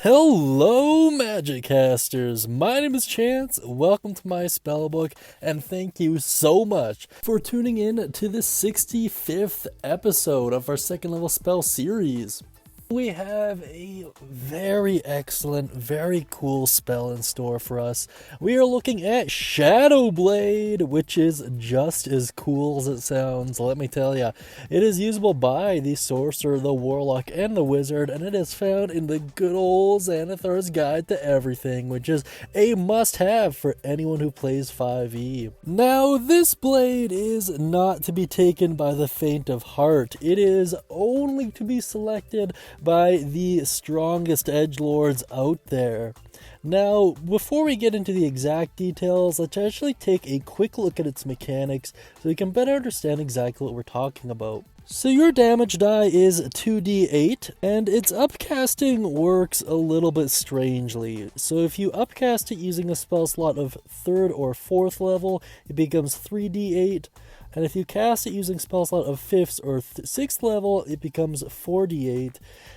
Hello, Magic Casters! My name is Chance, welcome to my Spellbook, and thank you so much for tuning in to the 65th episode of our second level spell series. We have a very excellent, very cool spell in store for us. We are looking at Shadow Blade, which is just as cool as it sounds, let me tell ya. It is usable by the Sorcerer, the Warlock, and the Wizard, and it is found in the good old Xanathar's Guide to Everything, which is a must-have for anyone who plays 5e. Now, this blade is not to be taken by the faint of heart. It is only to be selected by the strongest edgelords out there. Now, before we get into the exact details, let's actually take a quick look at its mechanics so we can better understand exactly what we're talking about. So your damage die is 2d8, and its upcasting works a little bit strangely. So if you upcast it using a spell slot of 3rd or 4th level, it becomes 3d8. And if you cast it using spell slot of 5th or 6th level, it becomes 4d8,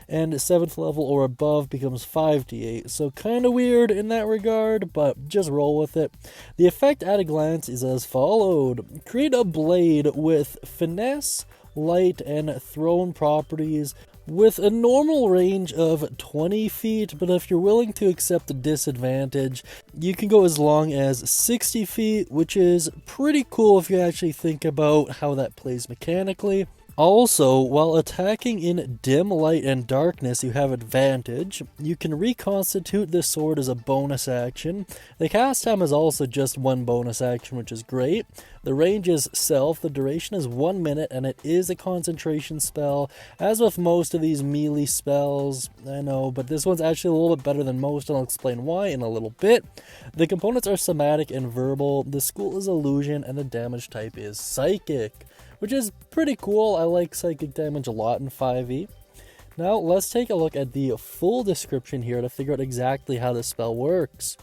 and 7th level or above becomes 5d8. So kind of weird in that regard, but just roll with it. The effect at a glance is as followed. Create a blade with finesse, light, and thrown properties with a normal range of 20 feet, but if you're willing to accept a disadvantage, you can go as long as 60 feet, which is pretty cool if you actually think about how that plays mechanically. Also, while attacking in dim light and darkness, you have advantage. You can reconstitute this sword as a bonus action. The cast time is also just one bonus action, which is great. The range is self, the duration is 1 minute, and it is a concentration spell. As with most of these melee spells, I know, but this one's actually a little bit better than most, and I'll explain why in a little bit. The components are somatic and verbal, the school is illusion, and the damage type is psychic, which is pretty cool. I like psychic damage a lot in 5e. Now let's take a look at the full description here to figure out exactly how this spell works.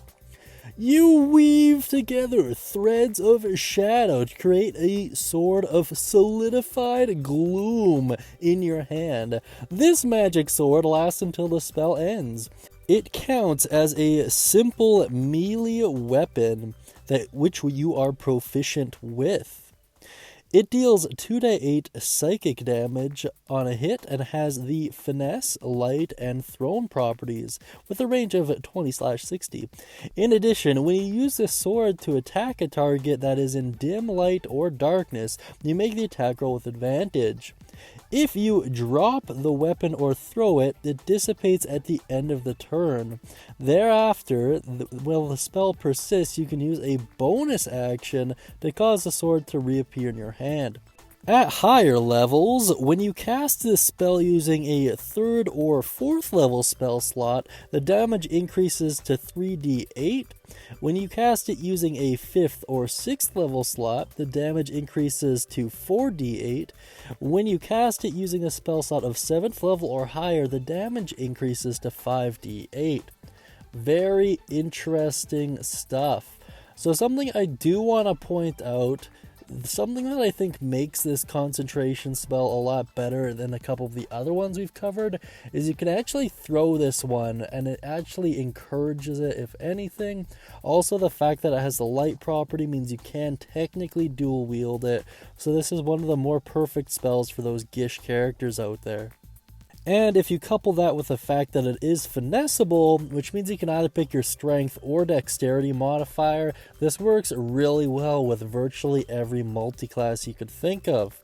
You weave together threads of shadow to create a sword of solidified gloom in your hand. This magic sword lasts until the spell ends. It counts as a simple melee weapon which you are proficient with. It deals 2d8 psychic damage on a hit and has the finesse, light, and thrown properties with a range of 20/60. In addition, when you use this sword to attack a target that is in dim light or darkness, you make the attack roll with advantage. If you drop the weapon or throw it, it dissipates at the end of the turn. Thereafter, while the spell persists, you can use a bonus action to cause the sword to reappear in your hand. At higher levels, when you cast this spell using a 3rd or 4th level spell slot, the damage increases to 3d8. When you cast it using a 5th or 6th level slot, the damage increases to 4d8. When you cast it using a spell slot of 7th level or higher, the damage increases to 5d8. Very interesting stuff. So something I do want to point out, something that I think makes this concentration spell a lot better than a couple of the other ones we've covered is you can actually throw this one, and it actually encourages it, if anything. Also, the fact that it has the light property means you can technically dual wield it, so this is one of the more perfect spells for those Gish characters out there. And if you couple that with the fact that it is finessable, which means you can either pick your strength or dexterity modifier, this works really well with virtually every multi-class you could think of.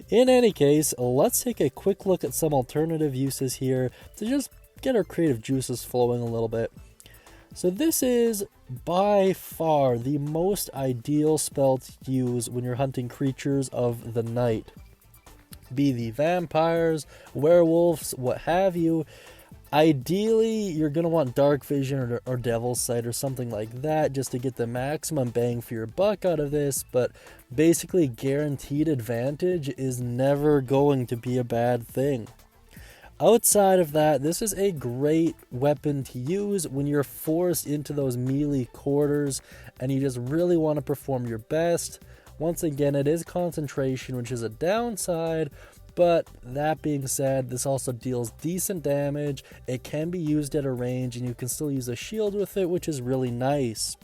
In any case, let's take a quick look at some alternative uses here to just get our creative juices flowing a little bit. So this is by far the most ideal spell to use when you're hunting creatures of the night. Be the vampires, werewolves, what have you. Ideally, you're going to want dark vision or devil's sight or something like that just to get the maximum bang for your buck out of this, but basically guaranteed advantage is never going to be a bad thing. Outside of that, this is a great weapon to use when you're forced into those melee quarters and you just really want to perform your best. Once again, it is concentration, which is a downside, But that being said, this also deals decent damage, it can be used at a range, and you can still use a shield with it, which is really nice.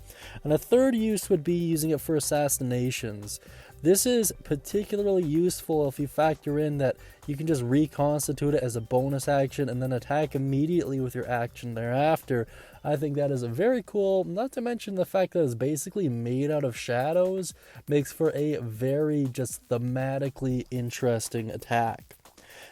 And a third use would be using it for assassinations. This is particularly useful if you factor in that you can just reconstitute it as a bonus action and then attack immediately with your action thereafter. I think that is very cool, not to mention the fact that it's basically made out of shadows, makes for a very just thematically interesting attack.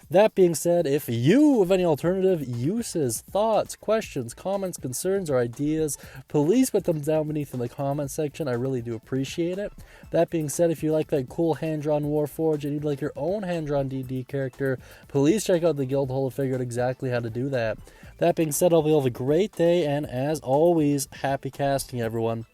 That being said, if you have any alternative uses, thoughts, questions, comments, concerns, or ideas, please put them down beneath in the comment section. I really do appreciate it. That being said, if you like that cool hand-drawn Warforged and you'd like your own hand-drawn D&D character, please check out the Guild Hole to figure out exactly how to do that. That being said, I hope you have a great day, and as always, happy casting, everyone.